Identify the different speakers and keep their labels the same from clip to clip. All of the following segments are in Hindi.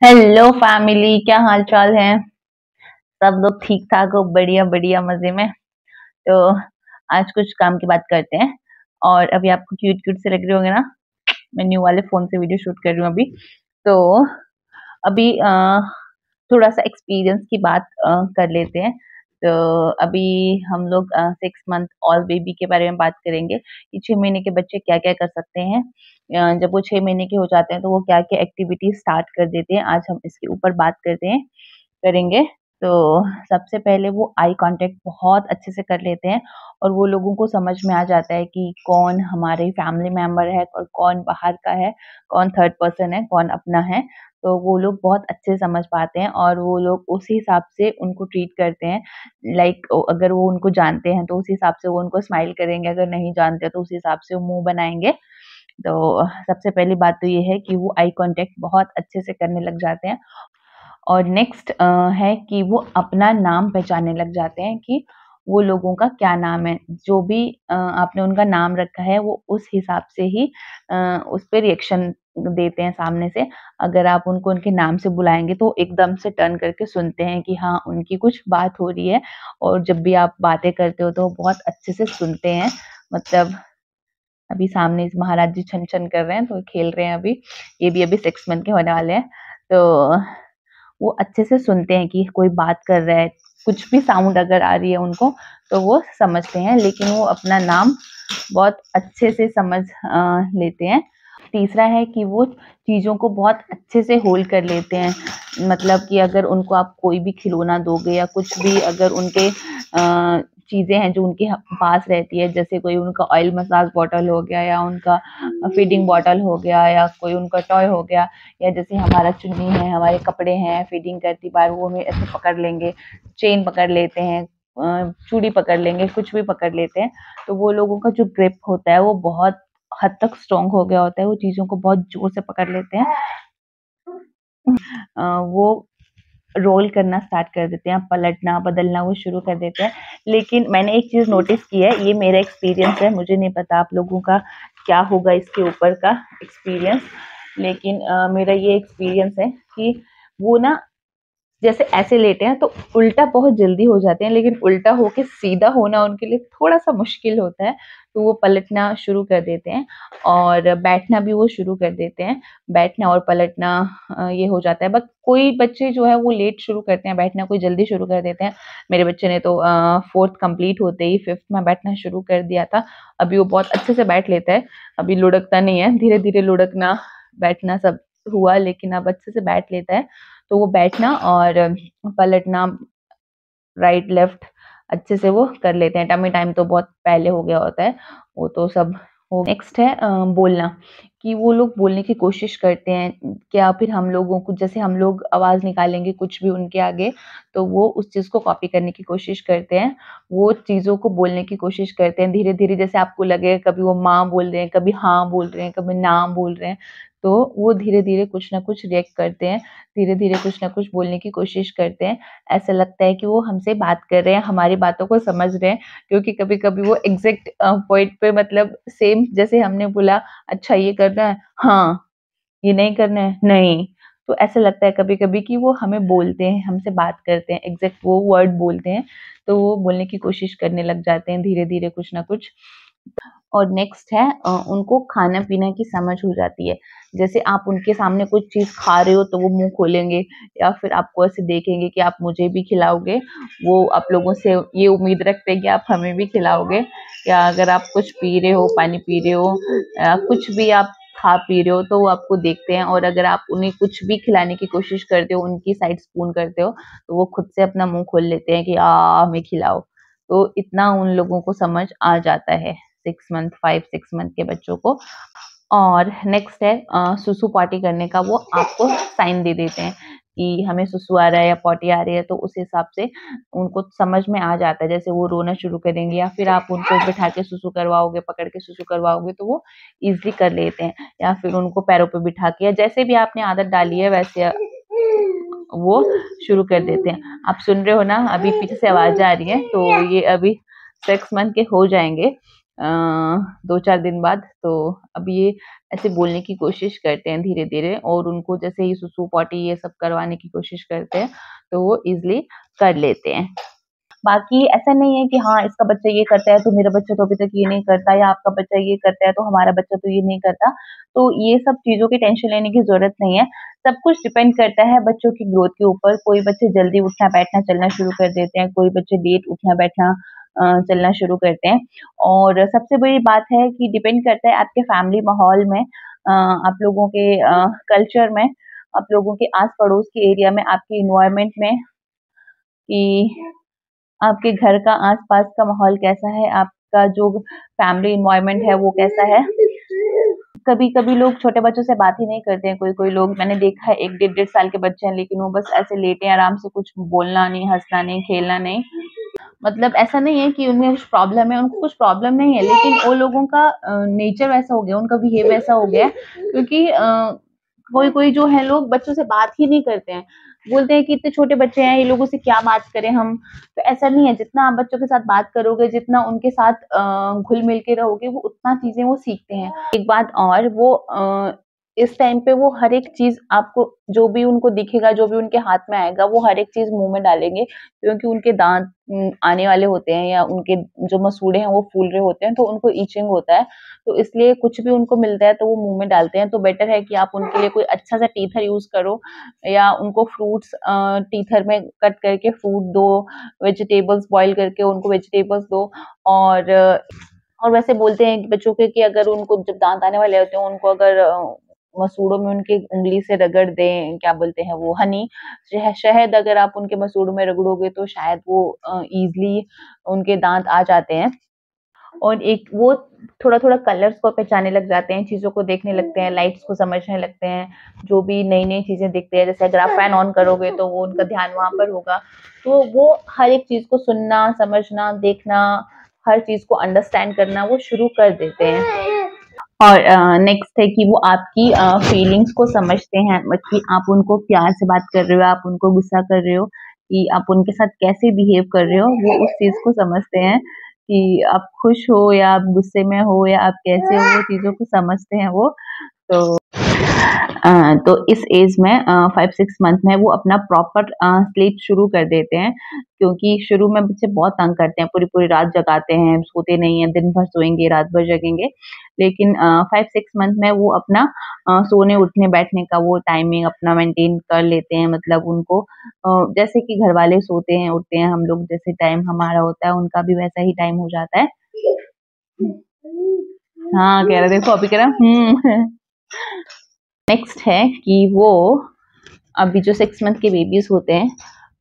Speaker 1: हेलो फैमिली, क्या हाल चाल है। सब लोग ठीक ठाक हो? बढ़िया बढ़िया, मजे में। तो आज कुछ काम की बात करते हैं। और अभी आपको क्यूट क्यूट से लग रहे होंगे ना, मैं न्यू वाले फोन से वीडियो शूट कर रही हूँ अभी। तो अभी थोड़ा सा एक्सपीरियंस की बात कर लेते हैं। तो अभी हम लोग 6 मंथ ऑल बेबी के बारे में बात करेंगे कि 6 महीने के बच्चे क्या क्या कर सकते हैं। जब वो 6 महीने के हो जाते हैं तो वो क्या क्या एक्टिविटी स्टार्ट कर देते हैं, आज हम इसके ऊपर बात करते हैं करेंगे। तो सबसे पहले वो आई कांटेक्ट बहुत अच्छे से कर लेते हैं और वो लोगों को समझ में आ जाता है कि कौन हमारे फैमिली मेंबर है और कौन बाहर का है, कौन थर्ड पर्सन है, कौन अपना है। तो वो लोग बहुत अच्छे से समझ पाते हैं और वो लोग उसी हिसाब से उनको ट्रीट करते हैं। लाइक अगर वो उनको जानते हैं तो उसी हिसाब से वो उनको स्माइल करेंगे, अगर नहीं जानते तो उसी हिसाब से वो मुंह बनाएंगे। तो सबसे पहली बात तो ये है कि वो आई कांटेक्ट बहुत अच्छे से करने लग जाते हैं। और नेक्स्ट है कि वो अपना नाम पहचानने लग जाते हैं कि वो लोगों का क्या नाम है। जो भी आपने उनका नाम रखा है वो उस हिसाब से ही उस पे रिएक्शन देते हैं सामने से। अगर आप उनको उनके नाम से बुलाएंगे तो एकदम से टर्न करके सुनते हैं कि हाँ, उनकी कुछ बात हो रही है। और जब भी आप बातें करते हो तो वो बहुत अच्छे से सुनते हैं। मतलब अभी सामने इस महाराज जी छन छन कर रहे हैं तो खेल रहे हैं अभी। ये भी अभी 6 मंथ के होने वाले हैं। तो वो अच्छे से सुनते हैं कि कोई बात कर रहा है, कुछ भी साउंड अगर आ रही है उनको तो वो समझते हैं, लेकिन वो अपना नाम बहुत अच्छे से समझ लेते हैं। तीसरा है कि वो चीज़ों को बहुत अच्छे से होल्ड कर लेते हैं। मतलब कि अगर उनको आप कोई भी खिलौना दोगे या कुछ भी, अगर उनके चीज़ें हैं जो उनके पास रहती है, जैसे कोई उनका ऑयल मसाज बॉटल हो गया या उनका फीडिंग बॉटल हो गया या कोई उनका टॉय हो गया, या जैसे हमारा चुन्नी है, हमारे कपड़े हैं, फीडिंग करती बार वो हमें ऐसे पकड़ लेंगे, चेन पकड़ लेते हैं, चूड़ी पकड़ लेंगे, कुछ भी पकड़ लेते हैं। तो वो लोगों का जो ग्रिप होता है वो बहुत हद तक स्ट्रॉन्ग हो गया होता है, वो चीज़ों को बहुत ज़ोर से पकड़ लेते हैं। वो रोल करना स्टार्ट कर देते हैं, पलटना, बदलना वो शुरू कर देते हैं। लेकिन मैंने एक चीज़ नोटिस की है, ये मेरा एक्सपीरियंस है, मुझे नहीं पता आप लोगों का क्या होगा इसके ऊपर का एक्सपीरियंस। लेकिन मेरा ये एक्सपीरियंस है कि वो ना जैसे ऐसे लेटे हैं तो उल्टा बहुत जल्दी हो जाते हैं, लेकिन उल्टा होके सीधा होना उनके लिए थोड़ा-सा मुश्किल होता है। तो वो पलटना शुरू कर देते हैं और बैठना भी वो शुरू कर देते हैं। बैठना और पलटना ये हो जाता है। बट कोई बच्चे जो है वो लेट शुरू करते हैं बैठना, कोई जल्दी शुरू कर देते हैं। मेरे बच्चे ने तो 4th कंप्लीट होते ही 5th में बैठना शुरू कर दिया था। अभी वो बहुत अच्छे से बैठ लेता है। अभी लुढ़कता नहीं है, धीरे-धीरे लुढ़कना, बैठना सब हुआ, लेकिन अब अच्छे से बैठ लेता है। तो वो बैठना और पलटना, राइट लेफ्ट अच्छे से वो कर लेते हैं। टमी टाइम तो बहुत पहले हो गया होता है, वो तो सब हो। नेक्स्ट है बोलना, कि वो लोग बोलने की कोशिश करते हैं। क्या फिर हम लोगों को, जैसे हम लोग आवाज़ निकालेंगे कुछ भी उनके आगे, तो वो उस चीज़ को कॉपी करने की कोशिश करते हैं। वो चीज़ों को बोलने की कोशिश करते हैं धीरे-धीरे, जैसे आपको लगे कभी वो माँ बोल रहे हैं, कभी हाँ बोल रहे हैं, कभी ना बोल रहे हैं, तो वो धीरे-धीरे कुछ ना कुछ रिएक्ट करते हैं, धीरे-धीरे कुछ ना कुछ बोलने की कोशिश करते हैं। ऐसा लगता है कि वो हमसे बात कर रहे हैं, हमारी बातों को समझ रहे हैं, क्योंकि कभी-कभी वो एग्ज़ैक्ट पॉइंट पे, मतलब सेम जैसे हमने बोला, अच्छा ये करना है, हाँ, ये नहीं करना है, नहीं। तो ऐसा लगता है कभी-कभी कि वो हमें बोलते हैं, हमसे बात करते हैं, एग्ज़ैक्ट वो वर्ड बोलते हैं, तो वो बोलने की कोशिश करने लग जाते हैं धीरे-धीरे कुछ ना कुछ। और नेक्स्ट है उनको खाना-पीना की समझ हो जाती है। जैसे आप उनके सामने कुछ चीज़ खा रहे हो तो वो मुँह खोलेंगे, या फिर आपको ऐसे देखेंगे कि आप मुझे भी खिलाओगे। वो आप लोगों से ये उम्मीद रखते हैं कि आप हमें भी खिलाओगे। या अगर आप कुछ पी रहे हो, पानी पी रहे हो, कुछ भी आप खा पी रहे हो, तो वो आपको देखते हैं, और अगर आप उन्हें कुछ भी खिलाने की कोशिश करते हो, उनकी साइड स्पून करते हो, तो वो खुद से अपना मुँह खोल लेते हैं कि हमें खिलाओ। तो इतना उन लोगों को समझ आ जाता है 6 मंथ, 5-6 मंथ के बच्चों को। और नेक्स्ट है सुसु पॉटी करने का, वो आपको साइन दे देते हैं कि हमें सुसु आ रहा है या पॉटी आ रही है, तो उस हिसाब से उनको समझ में आ जाता है। जैसे वो रोना शुरू करेंगे या फिर आप उनको बिठा के सुसु करवाओगे, पकड़ के सुसु करवाओगे, तो वो ईज़िली कर लेते हैं। या फिर उनको पैरों पे बिठा के, या जैसे भी आपने आदत डाली है वैसे वो शुरू कर देते हैं। आप सुन रहे हो ना, अभी पीछे से आवाज़ आ रही है, तो ये अभी 6 मंथ के हो जाएँगे। 2-4 दिन बाद। तो अब ये ऐसे बोलने की कोशिश करते हैं धीरे-धीरे, और उनको जैसे ही सुसु पॉटी ये सब करवाने की कोशिश करते हैं, तो वो ईज़िली कर लेते हैं। बाकी ऐसा नहीं है कि हाँ, इसका बच्चा ये करता है तो मेरा बच्चा तो अभी तक ये नहीं करता, या आपका बच्चा ये करता है तो हमारा बच्चा तो ये नहीं करता। तो ये सब चीज़ों की टेंशन लेने की ज़रूरत नहीं है। सब कुछ डिपेंड करता है बच्चों की ग्रोथ के ऊपर। कोई बच्चे जल्दी उठना-बैठना, चलना शुरू कर देते हैं, कोई बच्चे लेट उठना-बैठना चलना शुरू करते हैं। और सबसे बड़ी बात है कि डिपेंड करता है आपके फैमिली माहौल में, आप लोगों के कल्चर में, आप लोगों के आस-पड़ोस के एरिया में, आपके एनवायरनमेंट में, कि आपके घर का आस-पास का माहौल कैसा है, आपका जो फैमिली एनवायरनमेंट है वो कैसा है। कभी-कभी लोग छोटे बच्चों से बात ही नहीं करते हैं, कोई-कोई लोग मैंने देखा है 1 डेढ़ साल के बच्चे हैं, लेकिन वो बस ऐसे लेटे हैं आराम से, कुछ बोलना नहीं, हँसना नहीं, खेलना नहीं। मतलब ऐसा नहीं है कि उनमें कुछ प्रॉब्लम है, उनको कुछ प्रॉब्लम नहीं है, लेकिन वो लोगों का नेचर वैसा हो गया, उनका बिहेव वैसा हो गया है, क्योंकि कोई-कोई जो है लोग बच्चों से बात ही नहीं करते हैं। बोलते हैं कि इतने छोटे बच्चे हैं, ये लोगों से क्या बात करें हम? तो ऐसा नहीं है, जितना आप बच्चों के साथ बात करोगे, जितना उनके साथ घुल-मिल के रहोगे, वो उतना चीज़ें वो सीखते हैं। एक बात और, वो इस टाइम पे वो हर एक चीज़ आपको, जो भी उनको दिखेगा, जो भी उनके हाथ में आएगा, वो हर एक चीज़ मुँह में डालेंगे, क्योंकि उनके दाँत आने वाले होते हैं, या उनके जो मसूड़े हैं वो फूल रहे होते हैं, तो उनको इचिंग होता है। तो इसलिए कुछ भी उनको मिलता है तो वो मुँह में डालते हैं। तो बेटर है कि आप उनके लिए कोई अच्छा-सा टीथर यूज़ करो, या उनको फ्रूट्स टीथर में कट करके फ्रूट दो, वेजिटेबल्स बॉयल करके उनको वेजिटेबल्स दो। और वैसे बोलते हैं कि बच्चों के, कि अगर उनको जब दाँत आने वाले होते हैं, उनको अगर मसूड़ों में उनकी उँगली से रगड़ दें, क्या बोलते हैं वो, हनी, शहद अगर आप उनके मसूड़ों में रगड़ोगे तो शायद वो ईज़िली उनके दाँत आ जाते हैं। और एक वो थोड़ा-थोड़ा कलर्स को पहचानने लग जाते हैं, चीज़ों को देखने लगते हैं, लाइट्स को समझने लगते हैं, जो भी नई-नई चीज़ें दिखती हैं, जैसे अगर आप फैन ऑन करोगे तो वो उनका ध्यान वहाँ पर होगा। तो वो हर एक चीज़ को सुनना, समझना, देखना, हर चीज़ को अंडरस्टैंड करना वो शुरू कर देते हैं। और नेक्स्ट है कि वो आपकी फीलिंग्स को समझते हैं, कि आप उनको प्यार से बात कर रहे हो, आप उनको गुस्सा कर रहे हो, कि आप उनके साथ कैसे बिहेव कर रहे हो, वो उस चीज़ को समझते हैं, कि आप खुश हो या आप गुस्से में हो या आप कैसे हो, वो चीज़ों को समझते हैं वो। तो तो इस एज में 5-6 मंथ में वो अपना प्रॉपर स्लीप शुरू कर देते हैं, क्योंकि शुरू में बच्चे बहुत तंग करते हैं, पूरी-पूरी रात जगाते हैं, सोते नहीं हैं, दिन भर सोएँगे, रात भर जगेंगे। लेकिन 5-6 मंथ में वो अपना सोने, उठने, बैठने का वो टाइमिंग अपना मेंटेन कर लेते हैं। मतलब उनको जैसे कि घरवाले सोते हैं, उठते हैं, हम लोग जैसे टाइम हमारा होता है, उनका भी वैसा ही टाइम हो जाता है। हाँ, कह रहा देखो अभी कह रहा नेक्स्ट है कि वो अभी जो 6 मंथ के बेबीज़ होते हैं,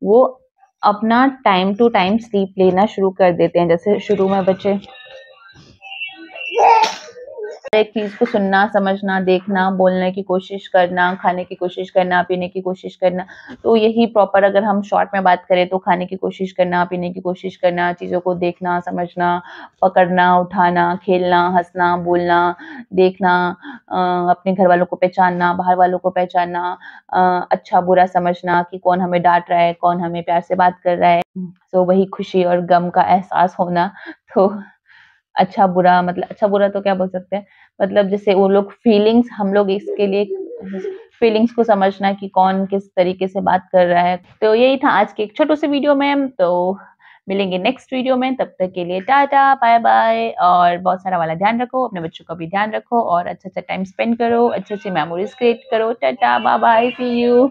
Speaker 1: वो अपना टाइम टू टाइम स्लीप लेना शुरू कर देते हैं। जैसे शुरू में बच्चे एक चीज़ को सुनना, समझना, देखना, बोलने की कोशिश करना, खाने की कोशिश करना, पीने की कोशिश करना। तो यही प्रॉपर अगर हम शॉर्ट में बात करें तो खाने की कोशिश करना, पीने की कोशिश करना, चीज़ों को देखना, समझना, पकड़ना, उठाना, खेलना, हँसना, बोलना, देखना, अपने घरवालों को पहचानना, बाहर वालों को पहचानना, अच्छा-बुरा समझना कि कौन हमें डाँट रहा है, कौन हमें प्यार से बात कर रहा है। तो वही खुशी और गम का एहसास होना। तो अच्छा-बुरा, मतलब अच्छा-बुरा तो क्या बोल सकते हैं, मतलब जैसे वो लोग फीलिंग्स, हम लोग इसके लिए फीलिंग्स को समझना कि कौन किस तरीके से बात कर रहा है। तो यही था आज के एक छोटे-से वीडियो में, तो मिलेंगे नेक्स्ट वीडियो में, तब तक के लिए टाटा, बाय-बाय, और बहुत सारा वाला ध्यान रखो, अपने बच्चों का भी ध्यान रखो, और अच्छा-अच्छा टाइम स्पेंड करो, अच्छी-अच्छी मेमोरीज़ क्रिएट करो। Tata, bye bye, see you.